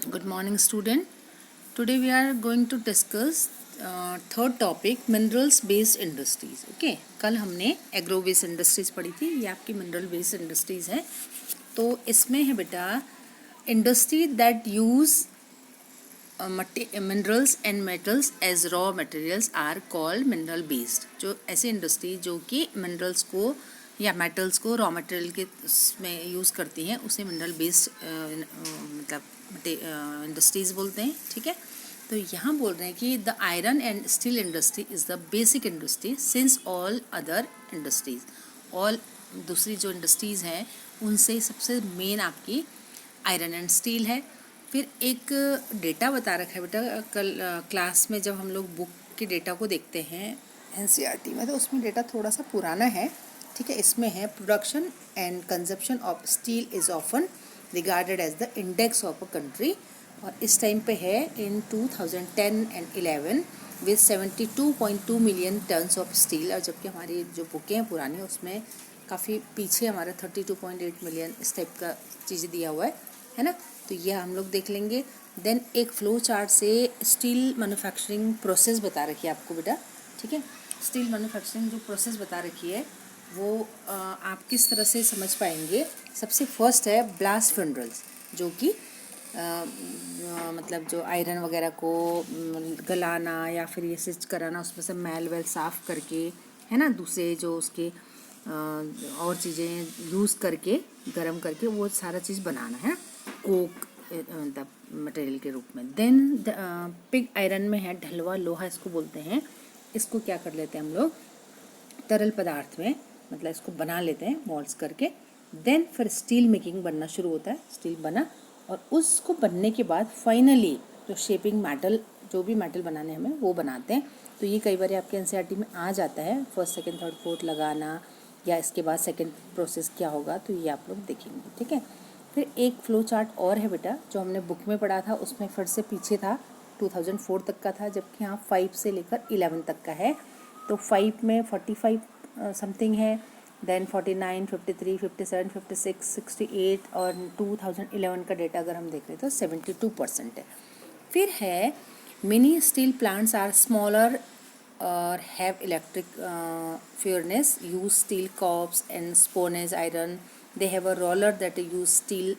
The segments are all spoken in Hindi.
Good morning, student. Today we are going to discuss third topic minerals based industries. Okay, कल हमने एग्रो बेस्ड इंडस्ट्रीज पढ़ी थी, ये आपकी मिनरल बेस्ड इंडस्ट्रीज है. तो इसमें है बेटा industry that use minerals and metals as raw materials are called mineral based. जो ऐसी इंडस्ट्री जो कि मिनरल्स को या मेटल्स को रॉ मटेरियल के में यूज़ करती हैं उसे मिनरल बेस्ड मतलब इंडस्ट्रीज़ बोलते हैं. ठीक है, तो यहाँ बोल रहे हैं कि the iron and steel industry is the basic industry since all other industries. All दूसरी जो इंडस्ट्रीज़ हैं उनसे सबसे मेन आपकी आयरन एंड स्टील है. फिर एक डेटा बता रखा है बेटा, कल क्लास में जब हम लोग बुक के डेटा को देखते हैं एनसीईआरटी में, तो उसमें डेटा थोड़ा सा पुराना है. ठीक है, इसमें है production and consumption of steel is often regarded as the index of a country. और इस टाइम पे है in 2010 and 11 with 72.2 million tons of steel. और जबकि हमारी जो बुकें हैं पुरानी उसमें काफ़ी पीछे हमारा 32.8 मिलियन इस टाइप का चीज़ें दिया हुआ है ना. तो यह हम लोग देख लेंगे. देन एक फ्लो चार्ट से स्टील मैन्युफैक्चरिंग प्रोसेस बता रखी है आपको बेटा. ठीक है, स्टील मैन्युफैक्चरिंग जो प्रोसेस बता रखी है वो आप किस तरह से समझ पाएंगे. सबसे फर्स्ट है ब्लास्ट फर्नेस, जो कि मतलब जो आयरन वगैरह को गलाना या फिर ये सिच कराना, उसमें से मैल वैल साफ़ करके है ना, दूसरे जो उसके और चीज़ें यूज़ करके गरम करके वो सारा चीज़ बनाना है कोक मतलब मटेरियल के रूप में. देन पिग आयरन में है ढलवा लोहा इसको बोलते हैं. इसको क्या कर लेते हैं हम लोग तरल पदार्थ में, मतलब इसको बना लेते हैं मोल्ड्स करके. देन फिर स्टील मेकिंग बनना शुरू होता है. स्टील बना और उसको बनने के बाद फाइनली जो शेपिंग मेटल, जो भी मेटल बनाने हमें वो बनाते हैं. तो ये कई बार आपके एनसीईआरटी में आ जाता है, फर्स्ट सेकंड थर्ड फोर्थ लगाना या इसके बाद सेकंड प्रोसेस क्या होगा, तो ये आप लोग देखेंगे. ठीक है, फिर एक फ्लो चार्ट और है बेटा जो हमने बुक में पढ़ा था, उसमें फिर से पीछे था 2004 तक का था, जबकि यहाँ 5 से लेकर 11 तक का है. तो 5 में 45 समथिंग है, देन 49, 53, 57, 56, 68 और 2011 का डेटा अगर हम देख रहे तो 72% है. फिर है mini steel plants are smaller और have electric furnace, use steel cops and spunes iron. They have a roller that use steel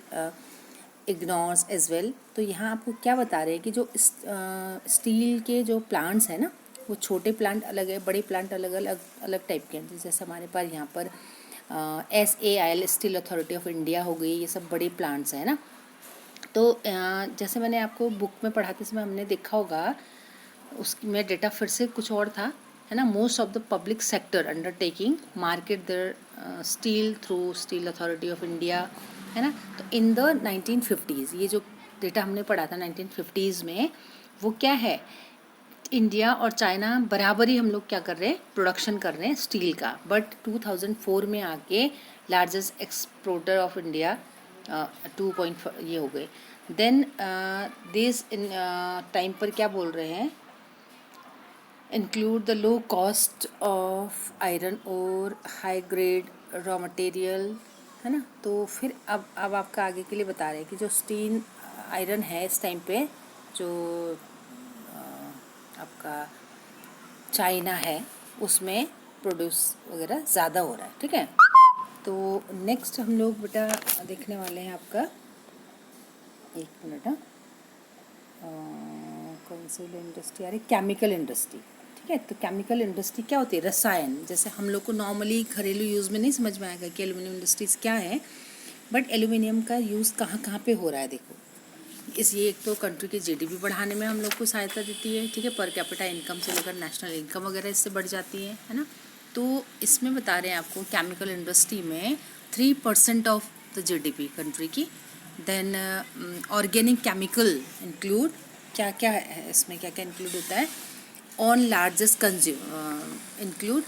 ignores as well. तो यहाँ आपको क्या बता रहे हैं कि जो स्टील के जो प्लांट्स हैं ना, वो छोटे प्लांट अलग है, बड़े प्लांट अलग अलग अलग टाइप के हैं. जैसे हमारे पास यहाँ पर SAIL steel authority of India हो गई, ये सब बड़े प्लांट्स हैं ना. तो जैसे मैंने आपको बुक में पढ़ाते समय हमने देखा होगा, उसमें डेटा फिर से कुछ और था है ना. Most of the public sector undertaking market their steel through steel authority of India है ना. तो इन द 1950s ये जो डेटा हमने पढ़ा था 1950s में, वो क्या है, इंडिया और चाइना बराबर ही हम लोग क्या कर रहे हैं, प्रोडक्शन कर रहे हैं स्टील का. बट 2004 में आके लार्जेस्ट एक्सपोर्टर ऑफ इंडिया 2 ये हो गए. देन दिस इन टाइम पर क्या बोल रहे हैं, include the low cost of iron और हाई ग्रेड रॉ मटेरियल है ना. तो फिर अब आपका आगे के लिए बता रहे हैं कि जो स्टील आयरन है इस टाइम पे जो आपका चाइना है उसमें प्रोड्यूस वगैरह ज़्यादा हो रहा है. ठीक है, तो नेक्स्ट हम लोग बेटा देखने वाले हैं आपका, एक मिनट, कौन सी इंडस्ट्री आ रही, केमिकल इंडस्ट्री. ठीक है, तो केमिकल इंडस्ट्री क्या होती है, रसायन. जैसे हम लोग को नॉर्मली घरेलू यूज़ में नहीं समझ में आएगा कि एल्यूमिनियम इंडस्ट्रीज़ क्या है, बट एल्यूमिनियम का यूज़ कहाँ कहाँ पे हो रहा है. देखो ये एक तो कंट्री की जीडीपी बढ़ाने में हम लोग को सहायता देती है. ठीक है, पर कैपिटा इनकम से लेकर नेशनल इनकम वगैरह इससे बढ़ जाती है ना. तो इसमें बता रहे हैं आपको केमिकल इंडस्ट्री में 3% ऑफ द जीडीपी कंट्री की. देन ऑर्गेनिक केमिकल इंक्लूड, क्या क्या है इसमें, क्या क्या इंक्लूड होता है, on largest consume include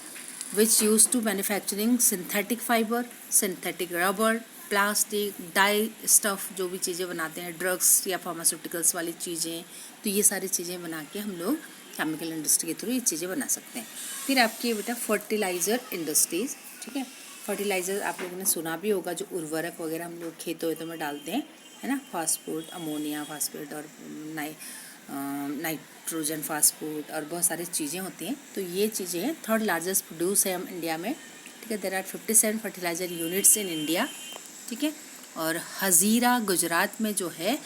which use to manufacturing synthetic fibre, synthetic rubber, plastic, dyestuff, जो भी चीज़ें बनाते हैं, ड्रग्स या फार्मास्यूटिकल्स वाली चीज़ें. तो ये सारी चीज़ें बना के हम लोग केमिकल इंडस्ट्री के थ्रू ये चीज़ें बना सकते हैं. फिर आपकी बेटा फर्टिलाइज़र इंडस्ट्रीज़. ठीक है, फर्टिलाइज़र आप लोगों ने सुना भी होगा, जो उर्वरक वगैरह हम लोग खेतों वेतों में डालते हैं, है ना, फास्फूड, अमोनिया फास्फेट और नाइट्रोजन फास्फूड और बहुत सारी चीज़ें होती हैं। तो ये चीज़ें हैं, थर्ड लार्जेस्ट प्रोड्यूस है हम इंडिया में, ठीक है। There are 57 fertiliser units in India, ठीक है। और हज़ीरा गुजरात में जो है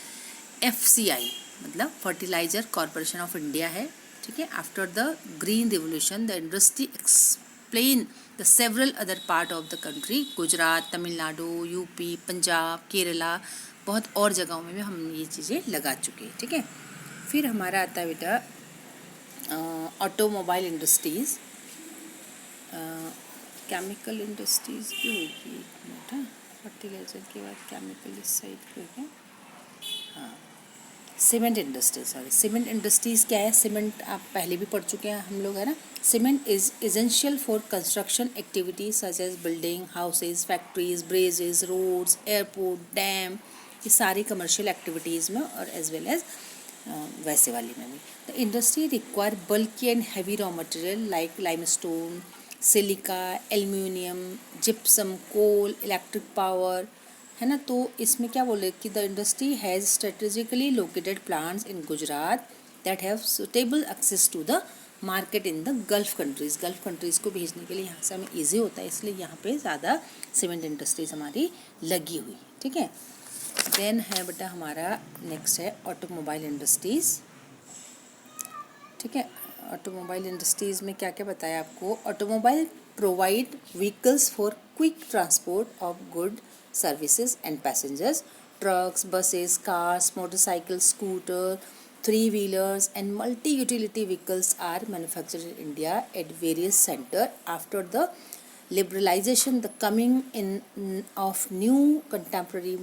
FCI मतलब फर्टिलाइजर कॉरपोरेशन ऑफ इंडिया है, ठीक है। After the green revolution the industry explain the several other part of the country, Gujarat, Tamil Nadu, UP, Punjab, Kerala, बहुत और जगहों में भी हम ये चीज़ें लगा चुके हैं, ठीक है। फिर हमारा आता है बेटा ऑटोमोबाइल इंडस्ट्रीज़, केमिकल इंडस्ट्रीज़ भी होगी, एक मिनट, हाँ, फर्टिलाइजर के बाद केमिकल इस साइड पे होगा, हाँ, cement industries, sorry, cement industries क्या है? सीमेंट आप पहले भी पढ़ चुके हैं हम लोग, है ना। Cement is essential for construction activities such as building, houses, factories, bridges, roads, airport, dam, ये सारी कमर्शियल एक्टिविटीज़ में और एज वेल एज वैसे वाली में भी। The industry require bulky and heavy raw material like limestone, silica, aluminium, gypsum, coal, electric power, है ना। तो इसमें क्या बोले कि the industry has strategically located plants in Gujarat that have suitable access to the market in the Gulf countries. Gulf countries को भेजने के लिए यहाँ से हमें ईजी होता है, इसलिए यहाँ पे ज़्यादा सीमेंट इंडस्ट्रीज़ हमारी लगी हुई, ठीक है। देन है बेटा हमारा नेक्स्ट है ऑटोमोबाइल इंडस्ट्रीज़, ठीक है। ऑटोमोबाइल इंडस्ट्रीज़ में क्या क्या बताया आपको? Automobile provide vehicles for quick transport of good services and passengers. Trucks, buses, cars, motorcycles, scooter, three-wheelers and multi-utility vehicles are manufactured in India at various centers. After the liberalization, the coming in of new contemporary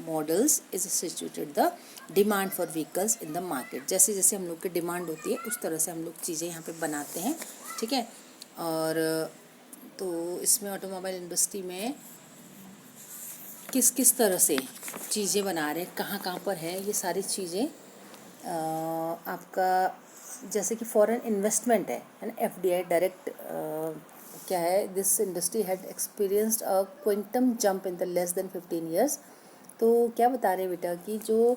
models is situated the demand for vehicles in the market. जैसे जैसे हम लोग की डिमांड होती है उस तरह से हम लोग चीज़ें यहाँ पे बनाते हैं, ठीक है। और तो इसमें ऑटोमोबाइल इंडस्ट्री में किस किस तरह से चीज़ें बना रहे हैं, कहाँ कहाँ पर है, ये सारी चीज़ें आपका जैसे कि फॉरेन इन्वेस्टमेंट है ना, FDI डायरेक्ट क्या है, this industry had experienced a quantum jump in the less than 15 years। तो क्या बता रहे हैं बेटा कि जो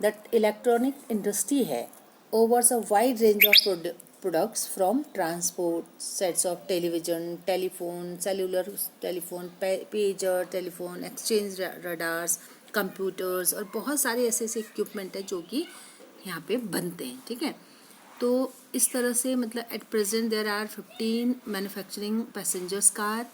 दैट इलेक्ट्रॉनिक इंडस्ट्री है overs a wide range of products from transport, sets of television, telephone, cellular telephone, pager telephone, exchange radars, computers और बहुत सारे ऐसे ऐसे इक्विपमेंट है जो कि यहाँ पे बनते हैं, ठीक है। तो इस तरह से मतलब at present there are 15 manufacturing passengers car,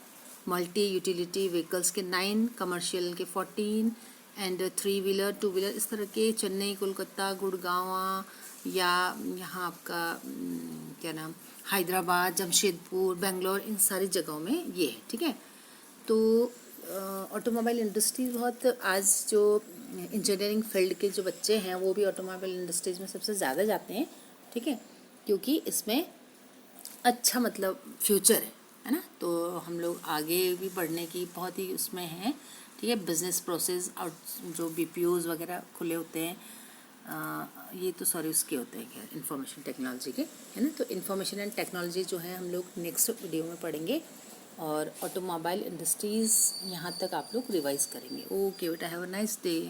multi utility vehicles के 9, कमर्शियल के 14 एंड 3-wheeler 2-wheeler इस तरह के चेन्नई, कोलकाता, गुड़गांव या यहाँ आपका क्या नाम हैदराबाद, जमशेदपुर, बेंगलोर, इन सारी जगहों में ये है, ठीक है। तो ऑटोमोबाइल इंडस्ट्री बहुत आज जो इंजीनियरिंग फील्ड के जो बच्चे हैं वो भी ऑटोमोबाइल इंडस्ट्रीज में सबसे ज़्यादा जाते हैं, ठीक है, क्योंकि इसमें अच्छा मतलब फ्यूचर है ना। तो हम लोग आगे भी बढ़ने की बहुत ही उसमें हैं, ठीक है। बिजनेस प्रोसेस और जो BPOs वगैरह खुले होते हैं, ये तो सॉरी उसके होते हैं क्या, इंफॉर्मेशन टेक्नोलॉजी के, है ना। तो इंफॉर्मेशन एंड टेक्नोलॉजी जो है हम लोग नेक्स्ट वीडियो में पढ़ेंगे और ऑटोमोबाइल इंडस्ट्रीज़ यहाँ तक आप लोग रिवाइज करेंगे। ओके बेटा, हैव अ नाइस डे।